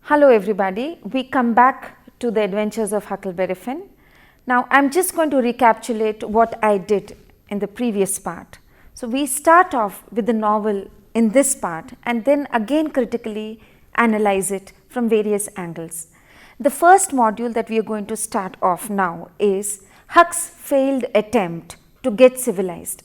Hello everybody, we come back to the adventures of Huckleberry Finn. Now I am just going to recapitulate what I did in the previous part. So we start off with the novel in this part and then again critically analyze it from various angles. The first module that we are going to start off now is Huck's failed attempt to get civilized.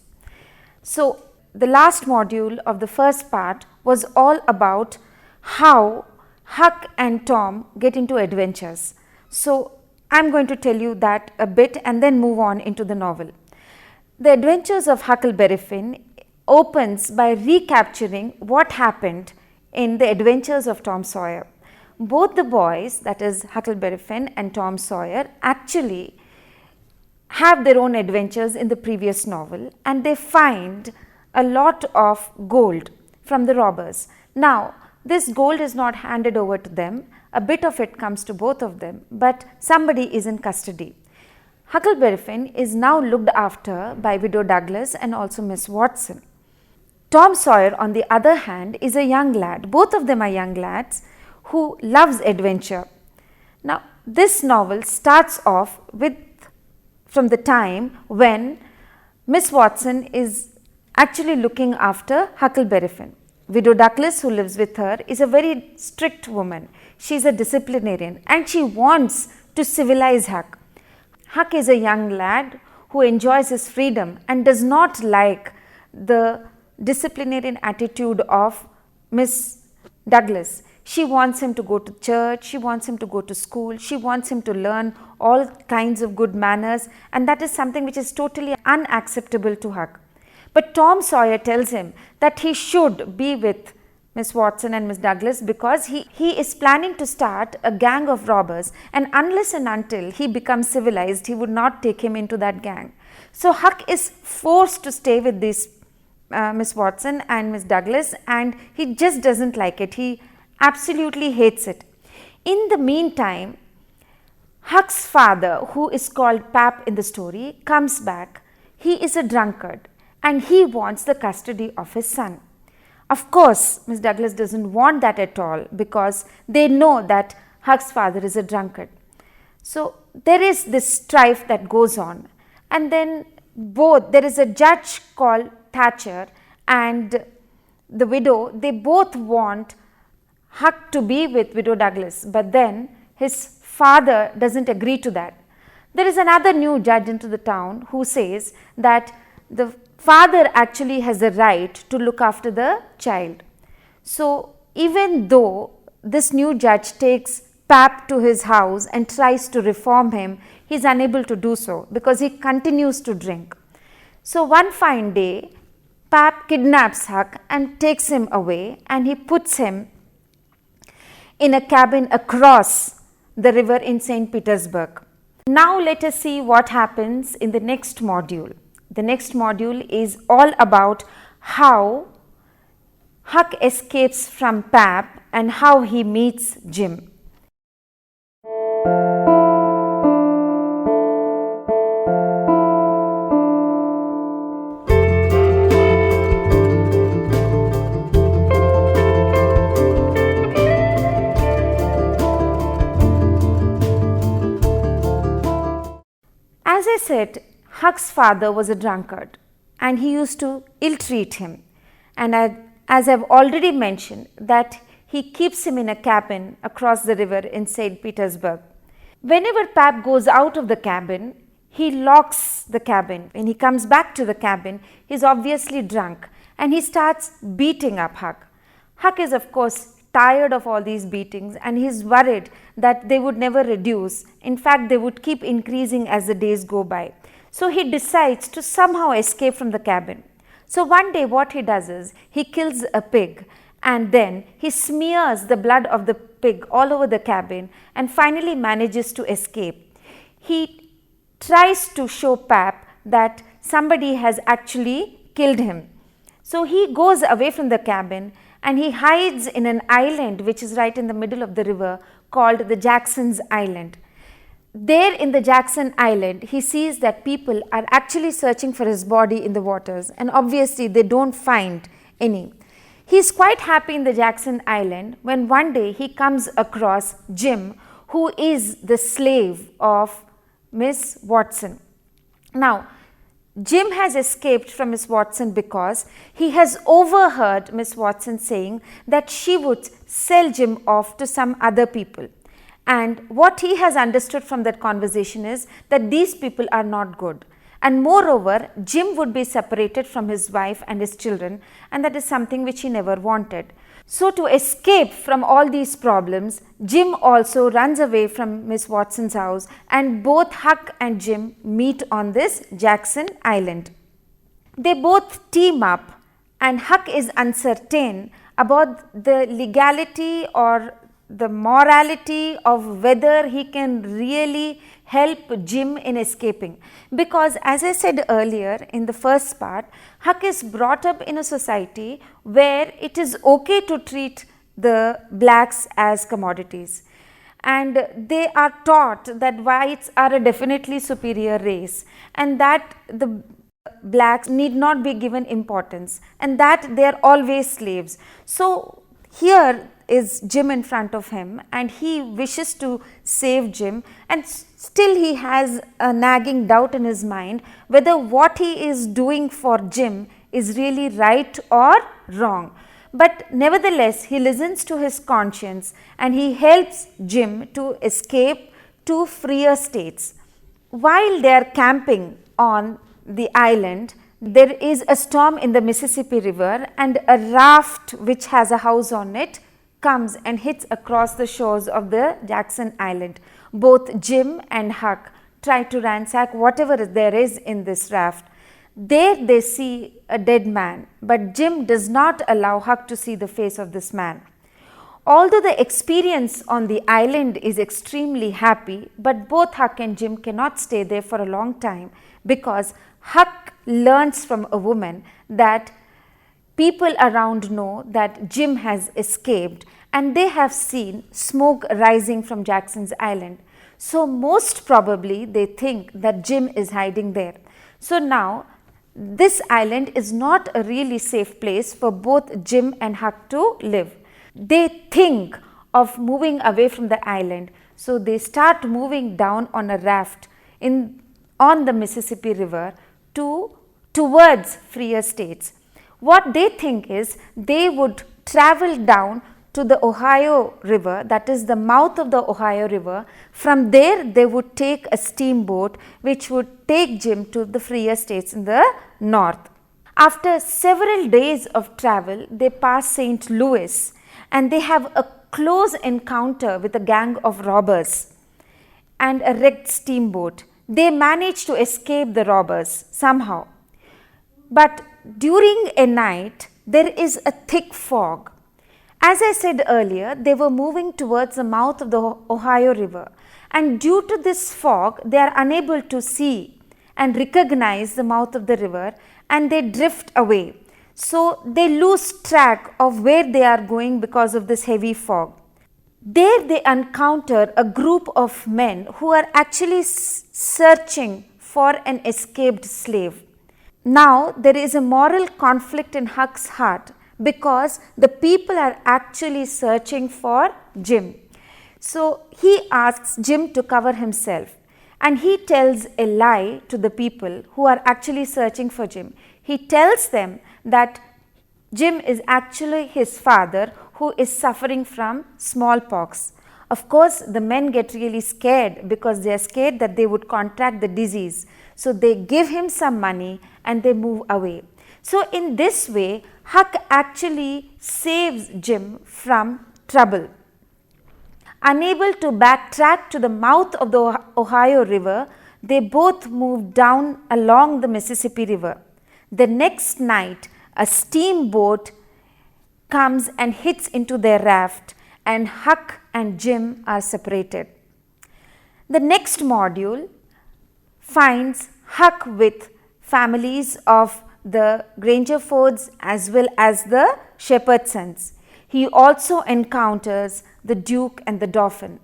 So the last module of the first part was all about how Huck and Tom get into adventures. So I am going to tell you that a bit and then move on into the novel. The Adventures of Huckleberry Finn opens by recapturing what happened in the Adventures of Tom Sawyer. Both the boys, that is Huckleberry Finn and Tom Sawyer, actually have their own adventures in the previous novel and they find a lot of gold from the robbers. Now this gold is not handed over to them, a bit of it comes to both of them, but somebody is in custody. Huckleberry Finn is now looked after by Widow Douglas and also Miss Watson. Tom Sawyer on the other hand is a young lad, both of them are young lads who loves adventure. Now this novel starts off with from the time when Miss Watson is actually looking after Huckleberry Finn. Widow Douglas, who lives with her, is a very strict woman. She is a disciplinarian and she wants to civilize Huck. Huck is a young lad who enjoys his freedom and does not like the disciplinarian attitude of Miss Douglas. She wants him to go to church, she wants him to go to school, she wants him to learn all kinds of good manners, and that is something which is totally unacceptable to Huck. But Tom Sawyer tells him that he should be with Miss Watson and Miss Douglas because he is planning to start a gang of robbers, and unless and until he becomes civilized, he would not take him into that gang. So Huck is forced to stay with this Miss Watson and Miss Douglas, and he just doesn't like it. He absolutely hates it. In the meantime, Huck's father, who is called Pap in the story, comes back. He is a drunkard and he wants the custody of his son. Of course, Miss Douglas doesn't want that at all because they know that Huck's father is a drunkard. So there is this strife that goes on, and then there is a judge called Thatcher and the widow, they both want Huck to be with Widow Douglas, but then his father doesn't agree to that. There is another new judge into the town who says that the father actually has a right to look after the child. So even though this new judge takes Pap to his house and tries to reform him, he is unable to do so because he continues to drink. So one fine day, Pap kidnaps Huck and takes him away, and he puts him in a cabin across the river in St. Petersburg. Now let us see what happens in the next module. The next module is all about how Huck escapes from Pap and how he meets Jim. As I said, Huck's father was a drunkard and he used to ill-treat him, and as I have already mentioned that he keeps him in a cabin across the river in St. Petersburg. Whenever Pap goes out of the cabin, he locks the cabin. When he comes back to the cabin, he is obviously drunk and he starts beating up Huck. Huck is of course tired of all these beatings and he is worried that they would never reduce. In fact, they would keep increasing as the days go by. So he decides to somehow escape from the cabin. So one day what he does is he kills a pig and then he smears the blood of the pig all over the cabin and finally manages to escape. He tries to show Pap that somebody has actually killed him. So he goes away from the cabin and he hides in an island which is right in the middle of the river called the Jackson's Island. There in the Jackson Island, he sees that people are actually searching for his body in the waters, and obviously they don't find any. He is quite happy in the Jackson Island when one day he comes across Jim, who is the slave of Miss Watson. Now, Jim has escaped from Miss Watson because he has overheard Miss Watson saying that she would sell Jim off to some other people. And what he has understood from that conversation is that these people are not good. And moreover, Jim would be separated from his wife and his children, and that is something which he never wanted. So, to escape from all these problems, Jim also runs away from Miss Watson's house, and both Huck and Jim meet on this Jackson Island. They both team up, and Huck is uncertain about the legality or the morality of whether he can really help Jim in escaping, because as I said earlier in the first part, Huck is brought up in a society where it is okay to treat the blacks as commodities, and they are taught that whites are a definitely superior race and that the blacks need not be given importance and that they are always slaves. So here is Jim in front of him, and he wishes to save Jim, and still he has a nagging doubt in his mind whether what he is doing for Jim is really right or wrong. But nevertheless, he listens to his conscience and he helps Jim to escape to freer states. While they are camping on the island, there is a storm in the Mississippi River, and a raft which has a house on it comes and hits across the shores of the Jackson Island. Both Jim and Huck try to ransack whatever there is in this raft. There they see a dead man, but Jim does not allow Huck to see the face of this man. Although the experience on the island is extremely happy, but both Huck and Jim cannot stay there for a long time, because Huck learns from a woman that people around know that Jim has escaped, and they have seen smoke rising from Jackson's Island. So most probably they think that Jim is hiding there. So now this island is not a really safe place for both Jim and Huck to live. They think of moving away from the island, so they start moving down on a raft on the Mississippi River towards freer states. What they think is they would travel down to the Ohio River, that is the mouth of the Ohio River. From there they would take a steamboat which would take Jim to the freer states in the north. After several days of travel, they pass St. Louis and they have a close encounter with a gang of robbers and a wrecked steamboat. They manage to escape the robbers somehow. But during a night, there is a thick fog. As I said earlier, they were moving towards the mouth of the Ohio River, and due to this fog, they are unable to see and recognize the mouth of the river, and they drift away. So they lose track of where they are going because of this heavy fog. There they encounter a group of men who are actually searching for an escaped slave. Now there is a moral conflict in Huck's heart, because the people are actually searching for Jim. So he asks Jim to cover himself, and he tells a lie to the people who are actually searching for Jim. He tells them that Jim is actually his father, who is suffering from smallpox. Of course, the men get really scared because they are scared that they would contract the disease. So they give him some money and they move away. So in this way, Huck actually saves Jim from trouble. Unable to backtrack to the mouth of the Ohio River, they both move down along the Mississippi River. The next night, a steamboat comes and hits into their raft, and Huck and Jim are separated. The next module finds Huck with families of the Grangerfords as well as the Shepherdsons. He also encounters the Duke and the Dauphin.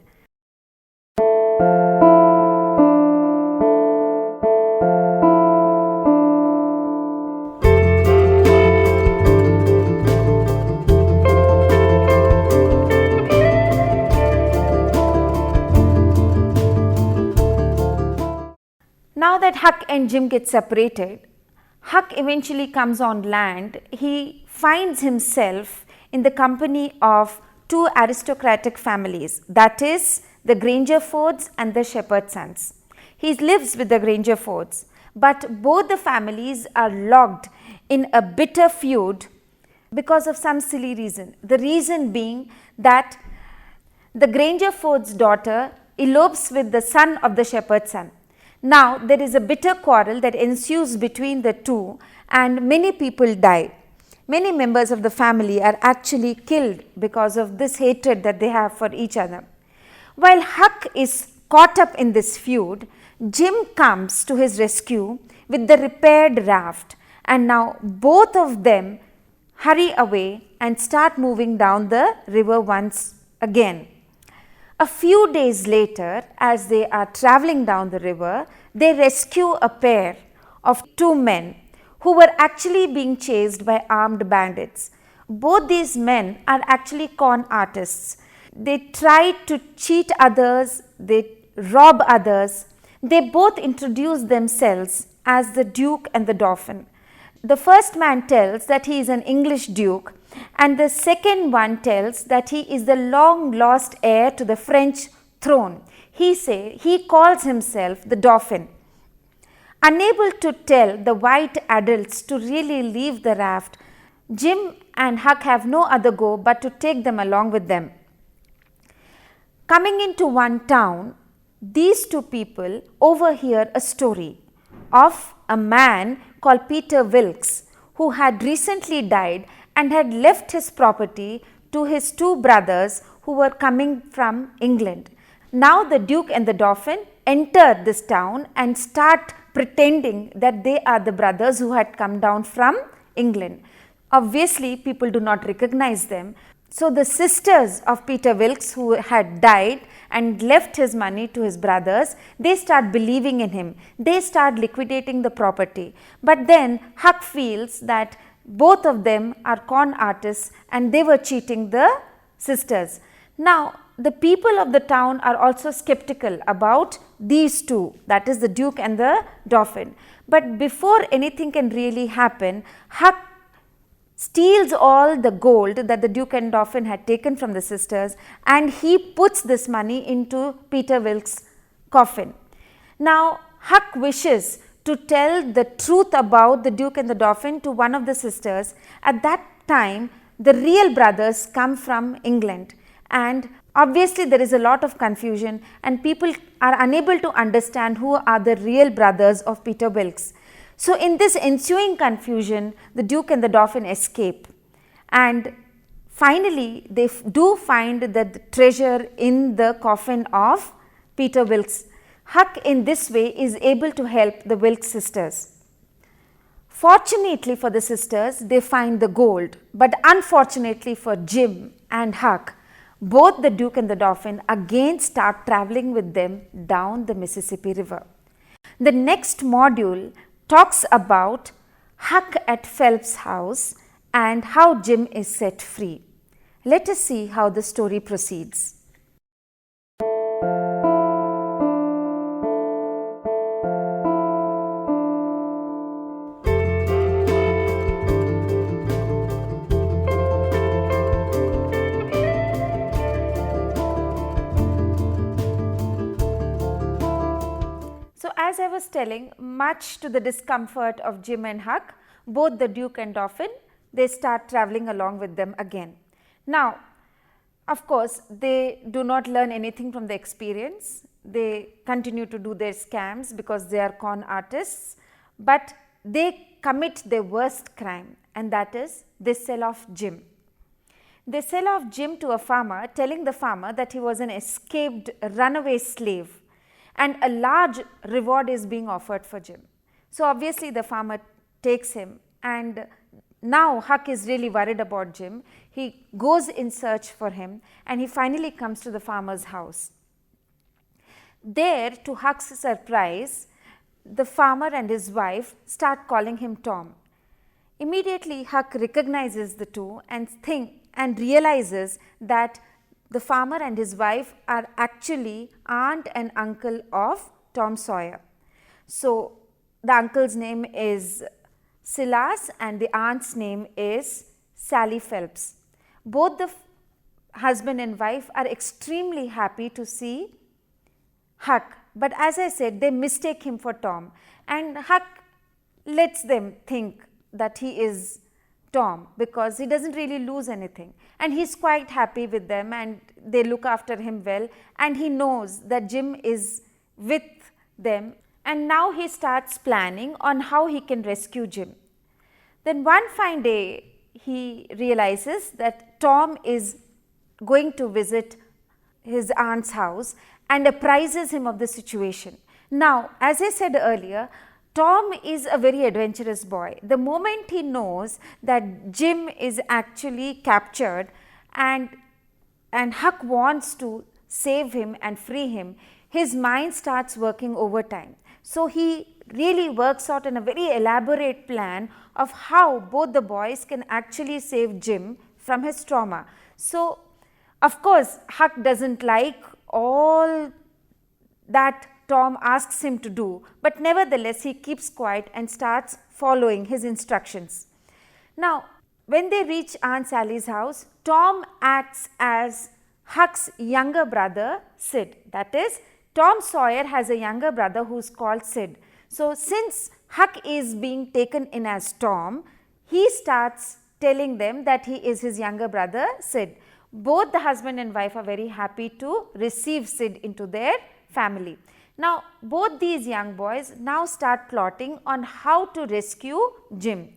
Huck and Jim get separated, Huck eventually comes on land. He finds himself in the company of two aristocratic families, that is, the Grangerfords and the Shepherd's sons. He lives with the Grangerfords, but both the families are locked in a bitter feud because of some silly reason. The reason being that the Grangerford's daughter elopes with the son of the shepherd's son. Now, there is a bitter quarrel that ensues between the two, and many people die. Many members of the family are actually killed because of this hatred that they have for each other. While Huck is caught up in this feud, Jim comes to his rescue with the repaired raft, and now both of them hurry away and start moving down the river once again. A few days later, as they are traveling down the river, they rescue a pair of two men who were actually being chased by armed bandits. Both these men are actually con artists. They try to cheat others, they rob others. They both introduce themselves as the Duke and the Dauphin. The first man tells that he is an English Duke, and the second one tells that he is the long lost heir to the French throne. He calls himself the Dauphin. Unable to tell the white adults to really leave the raft, Jim and Huck have no other go but to take them along with them. Coming into one town, these two people overhear a story of a man called Peter Wilkes, who had recently died and had left his property to his two brothers who were coming from England. Now the Duke and the Dauphin enter this town and start pretending that they are the brothers who had come down from England. Obviously, people do not recognize them. So the sisters of Peter Wilkes, who had died and left his money to his brothers, they start believing in him. They start liquidating the property. But then Huck feels that both of them are con artists and they were cheating the sisters. Now, the people of the town are also skeptical about these two, that is the Duke and the Dauphin. But before anything can really happen, Huck steals all the gold that the Duke and Dauphin had taken from the sisters, and he puts this money into Peter Wilkes' coffin. Now, Huck wishes to tell the truth about the Duke and the Dauphin to one of the sisters. At that time, the real brothers come from England, and obviously there is a lot of confusion and people are unable to understand who are the real brothers of Peter Wilkes. So, in this ensuing confusion, the Duke and the Dauphin escape, and finally they do find the treasure in the coffin of Peter Wilkes. Huck in this way is able to help the Wilkes sisters. Fortunately for the sisters, they find the gold, but unfortunately for Jim and Huck, both the Duke and the Dauphin again start traveling with them down the Mississippi River. The next module talks about Huck at Phelps' house and how Jim is set free. Let us see how the story proceeds. As I was telling, much to the discomfort of Jim and Huck, both the Duke and Dauphin, they start traveling along with them again. Now, of course, they do not learn anything from the experience. They continue to do their scams because they are con artists, but they commit their worst crime, and that is they sell off Jim. They sell off Jim to a farmer, telling the farmer that he was an escaped runaway slave, and a large reward is being offered for Jim. So, obviously, the farmer takes him, and now Huck is really worried about Jim. He goes in search for him, and he finally comes to the farmer's house. There, to Huck's surprise, the farmer and his wife start calling him Tom. Immediately, Huck recognizes the two and realizes that the farmer and his wife are actually aunt and uncle of Tom Sawyer. So, the uncle's name is Silas and the aunt's name is Sally Phelps. Both the husband and wife are extremely happy to see Huck, but as I said, they mistake him for Tom, and Huck lets them think that he is Tom because he doesn't really lose anything, and he's quite happy with them and they look after him well, and he knows that Jim is with them, and now he starts planning on how he can rescue Jim. Then one fine day he realizes that Tom is going to visit his aunt's house and apprises him of the situation. Now, as I said earlier, Tom is a very adventurous boy. The moment he knows that Jim is actually captured and Huck wants to save him and free him, his mind starts working overtime. So he really works out in a very elaborate plan of how both the boys can actually save Jim from his trauma. So, of course, Huck doesn't like all that Tom asks him to do, but nevertheless he keeps quiet and starts following his instructions. Now, when they reach Aunt Sally's house, Tom acts as Huck's younger brother Sid. That is, Tom Sawyer has a younger brother who is called Sid. So, since Huck is being taken in as Tom, he starts telling them that he is his younger brother Sid. Both the husband and wife are very happy to receive Sid into their family. Now, both these young boys now start plotting on how to rescue Jim.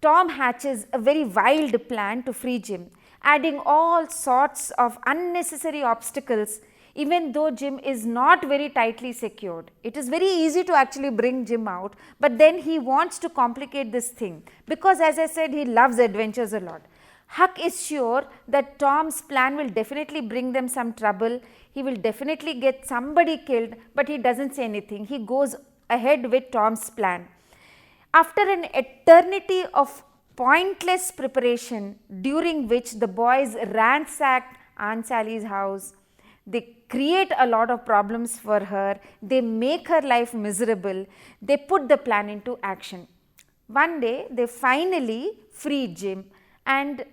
Tom hatches a very wild plan to free Jim, adding all sorts of unnecessary obstacles even though Jim is not very tightly secured. It is very easy to actually bring Jim out, but then he wants to complicate this thing because, as I said, he loves adventures a lot. Huck is sure that Tom's plan will definitely bring them some trouble. He will definitely get somebody killed, but he doesn't say anything. He goes ahead with Tom's plan. After an eternity of pointless preparation, during which the boys ransacked Aunt Sally's house, they create a lot of problems for her, they make her life miserable, they put the plan into action. One day, they finally free Jim, and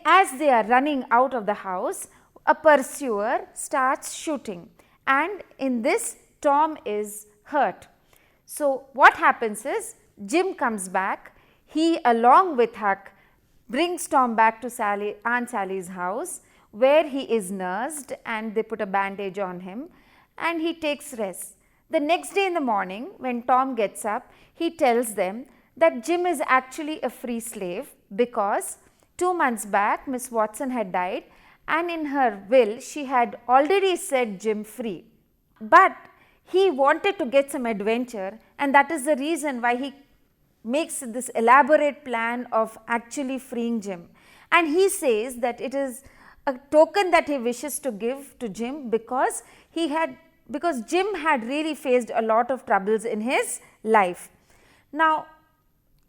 as they are running out of the house, a pursuer starts shooting, and in this Tom is hurt. So, what happens is Jim comes back, he along with Huck brings Tom back to Aunt Sally's house, where he is nursed and they put a bandage on him and he takes rest. The next day in the morning, when Tom gets up, he tells them that Jim is actually a free slave because 2 months back Miss Watson had died and in her will she had already set Jim free. But he wanted to get some adventure, and that is the reason why he makes this elaborate plan of actually freeing Jim. And he says that it is a token that he wishes to give to Jim because Jim had really faced a lot of troubles in his life. Now,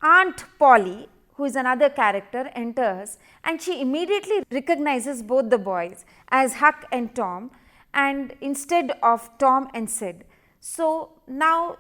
Aunt Polly, who is another character, enters and she immediately recognizes both the boys as Huck and Tom, and instead of Tom and Sid. So, now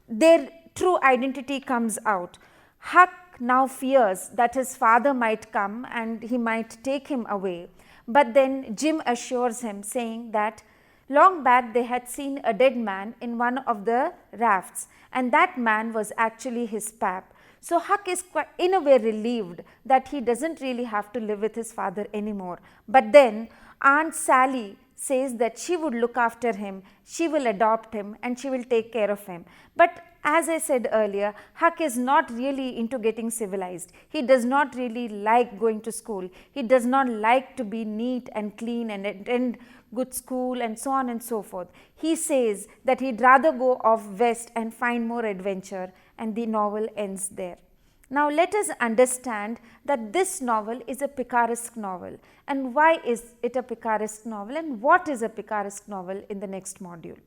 their true identity comes out. Huck now fears that his father might come and he might take him away, but then Jim assures him, saying that long back they had seen a dead man in one of the rafts, and that man was actually his pap. So Huck is quite, in a way, relieved that he doesn't really have to live with his father anymore. But then Aunt Sally says that she would look after him, she will adopt him and she will take care of him. But as I said earlier, Huck is not really into getting civilized. He does not really like going to school. He does not like to be neat and clean and attend good school and so on and so forth. He says that he'd rather go off west and find more adventure, and the novel ends there. Now let us understand that this novel is a picaresque novel, and why is it a picaresque novel and what is a picaresque novel in the next module.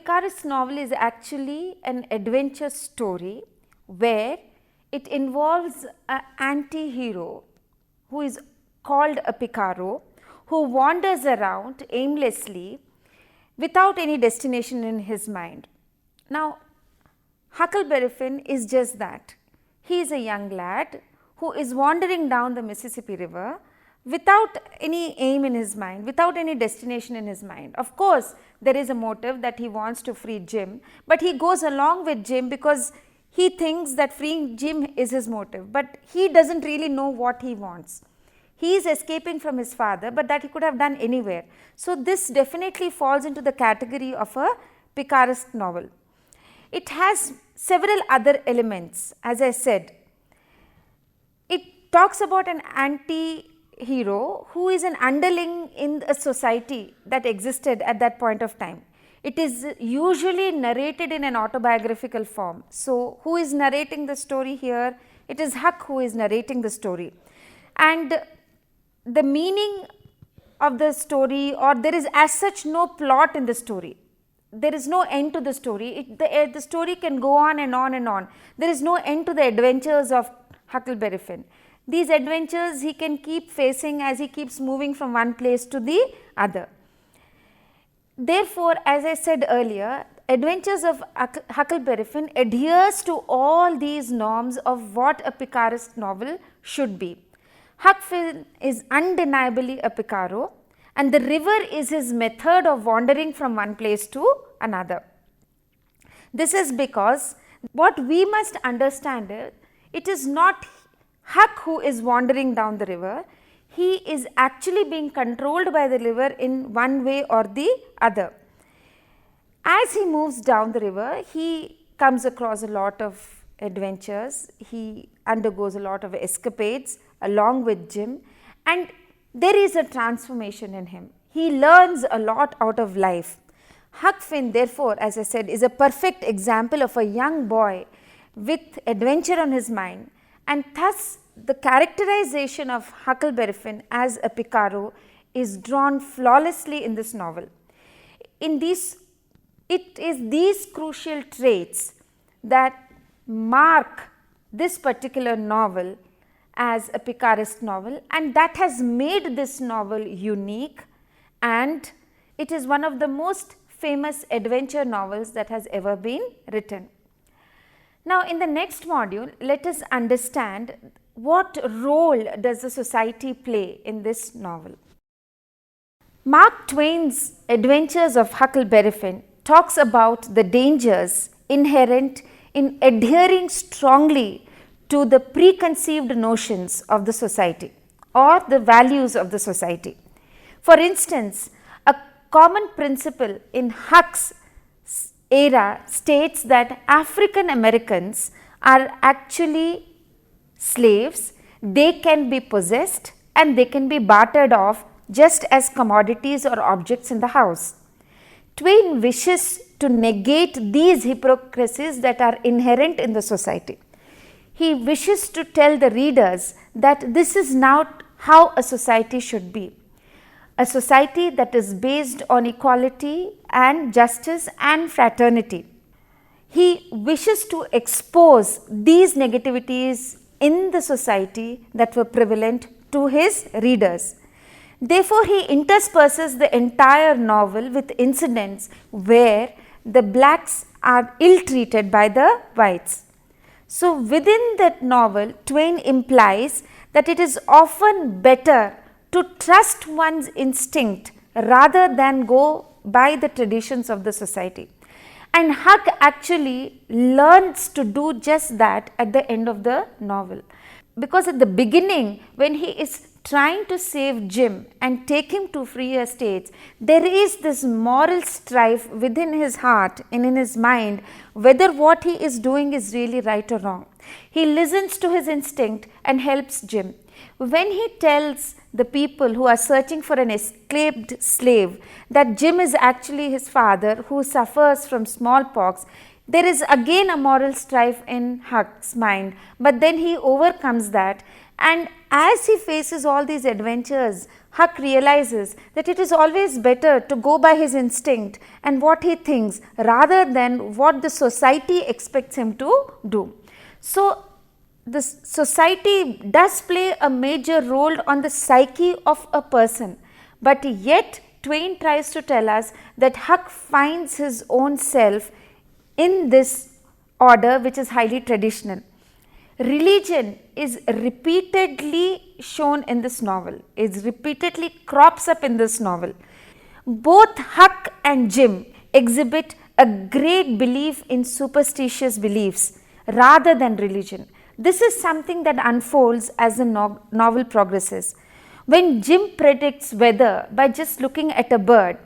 Picaresque novel is actually an adventure story where it involves an anti-hero who is called a Picaro, who wanders around aimlessly without any destination in his mind. Now, Huckleberry Finn is just that. He is a young lad who is wandering down the Mississippi River without any aim in his mind, without any destination in his mind. Of course, there is a motive that he wants to free Jim, but he goes along with Jim because he thinks that freeing Jim is his motive, but he does not really know what he wants. He is escaping from his father, but that he could have done anywhere. So, this definitely falls into the category of a Picaresque novel. It has several other elements, as I said. It talks about an anti-hero who is an underling in a society that existed at that point of time. It is usually narrated in an autobiographical form. So, who is narrating the story here? It is Huck who is narrating the story. And the meaning of the story, or there is as such no plot in the story. There is no end to the story. The story can go on and on and on. There is no end to the adventures of Huckleberry Finn. These adventures he can keep facing as he keeps moving from one place to the other. Therefore, as I said earlier, Adventures of Huckleberry Finn adheres to all these norms of what a Picaresque novel should be. Huck Finn is undeniably a Picaro, and the river is his method of wandering from one place to another. This is because what we must understand is, it is not Huck who is wandering down the river, he is actually being controlled by the river in one way or the other. As he moves down the river, he comes across a lot of adventures, he undergoes a lot of escapades along with Jim, and there is a transformation in him. He learns a lot out of life. Huck Finn, therefore, as I said, is a perfect example of a young boy with adventure on his mind, and thus the characterization of Huckleberry Finn as a Picaro is drawn flawlessly in this novel. It is these crucial traits that mark this particular novel as a Picaresque novel, and that has made this novel unique, and it is one of the most famous adventure novels that has ever been written. Now, in the next module, let us understand what role does the society play in this novel. Mark Twain's Adventures of Huckleberry Finn talks about the dangers inherent in adhering strongly to the preconceived notions of the society or the values of the society. For instance, a common principle in Huck's era states that African Americans are actually slaves, they can be possessed and they can be bartered off just as commodities or objects in the house. Twain wishes to negate these hypocrisies that are inherent in the society. He wishes to tell the readers that this is not how a society should be. A society that is based on equality and justice and fraternity. He wishes to expose these negativities in the society that were prevalent to his readers. Therefore, he intersperses the entire novel with incidents where the blacks are ill-treated by the whites. So, within that novel, Twain implies that it is often better to trust one's instinct rather than go by the traditions of the society. And Huck actually learns to do just that at the end of the novel. Because at the beginning, when he is trying to save Jim and take him to freer states, there is this moral strife within his heart and in his mind whether what he is doing is really right or wrong. He listens to his instinct and helps Jim. When he tells the people who are searching for an escaped slave that Jim is actually his father who suffers from smallpox, there is again a moral strife in Huck's mind, but then he overcomes that, and as he faces all these adventures Huck realizes that it is always better to go by his instinct and what he thinks rather than what the society expects him to do. So, the society does play a major role on the psyche of a person, but yet Twain tries to tell us that Huck finds his own self in this order which is highly traditional. Religion is repeatedly shown in this novel, it repeatedly crops up in this novel. Both Huck and Jim exhibit a great belief in superstitious beliefs rather than religion. This is something that unfolds as the novel progresses. When Jim predicts weather by just looking at a bird,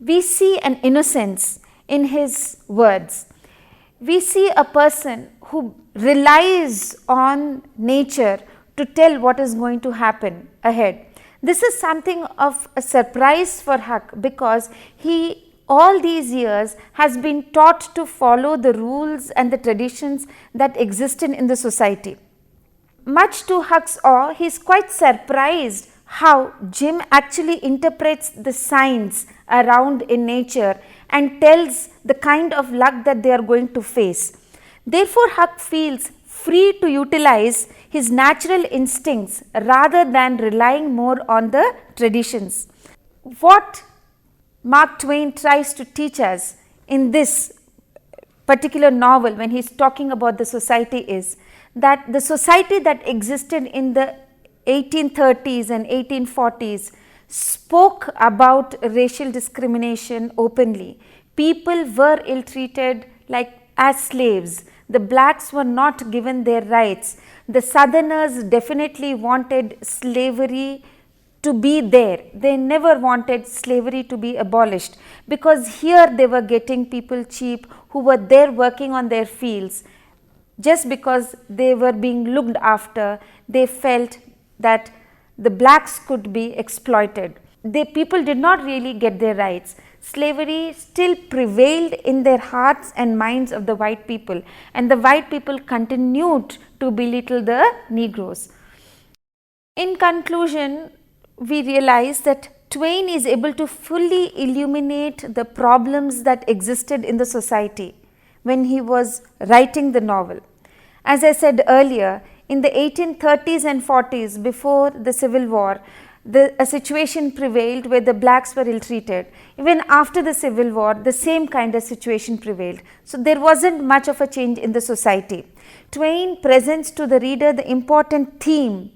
we see an innocence in his words. We see a person who relies on nature to tell what is going to happen ahead. This is something of a surprise for Huck because he all these years has been taught to follow the rules and the traditions that existed in the society. Much to Huck's awe, he is quite surprised how Jim actually interprets the signs around in nature and tells the kind of luck that they are going to face. Therefore, Huck feels free to utilize his natural instincts rather than relying more on the traditions. What Mark Twain tries to teach us in this particular novel when he is talking about the society is that the society that existed in the 1830s and 1840s spoke about racial discrimination openly. People were ill-treated like as slaves. The blacks were not given their rights. The southerners definitely wanted slavery to be there. They never wanted slavery to be abolished because here they were getting people cheap who were there working on their fields. Just because they were being looked after, they felt that the blacks could be exploited. People did not really get their rights. Slavery still prevailed in their hearts and minds of the white people, and the white people continued to belittle the Negroes. In conclusion, we realize that Twain is able to fully illuminate the problems that existed in the society when he was writing the novel. As I said earlier, in the 1830s and 40s, before the Civil War, a situation prevailed where the blacks were ill-treated. Even after the Civil War, the same kind of situation prevailed. So, there wasn't much of a change in the society. Twain presents to the reader the important theme,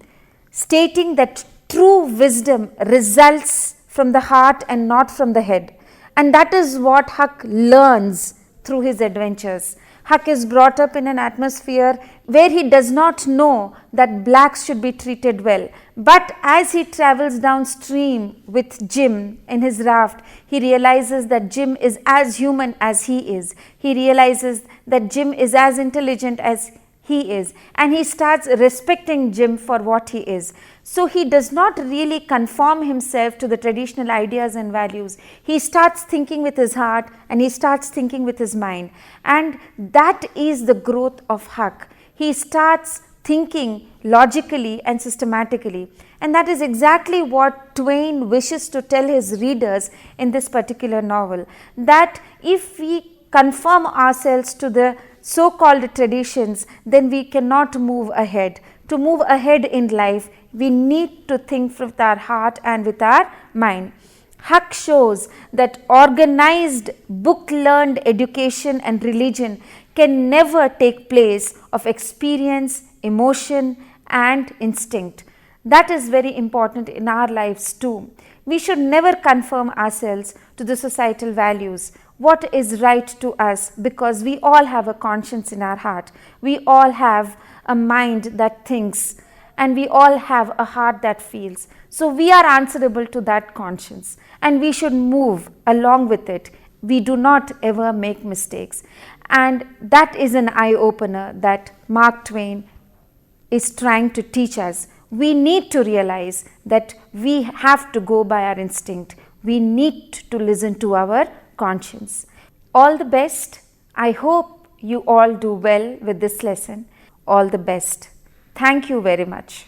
stating that true wisdom results from the heart and not from the head. And that is what Huck learns through his adventures. Huck is brought up in an atmosphere where he does not know that blacks should be treated well. But as he travels downstream with Jim in his raft, he realizes that Jim is as human as he is. He realizes that Jim is as intelligent as he is, and he starts respecting Jim for what he is. So, he does not really conform himself to the traditional ideas and values. He starts thinking with his heart and he starts thinking with his mind, and that is the growth of Huck. He starts thinking logically and systematically, and that is exactly what Twain wishes to tell his readers in this particular novel, that if we conform ourselves to the so-called traditions, then we cannot move ahead. To move ahead in life, we need to think with our heart and with our mind. Huck shows that organized, book-learned education and religion can never take place of experience, emotion and instinct. That is very important in our lives too. We should never conform ourselves to the societal values. What is right to us, because we all have a conscience in our heart. We all have a mind that thinks, and we all have a heart that feels. So, we are answerable to that conscience, and we should move along with it. We do not ever make mistakes, and that is an eye-opener that Mark Twain is trying to teach us. We need to realize that we have to go by our instinct. We need to listen to our conscience. All the best. I hope you all do well with this lesson. All the best. Thank you very much.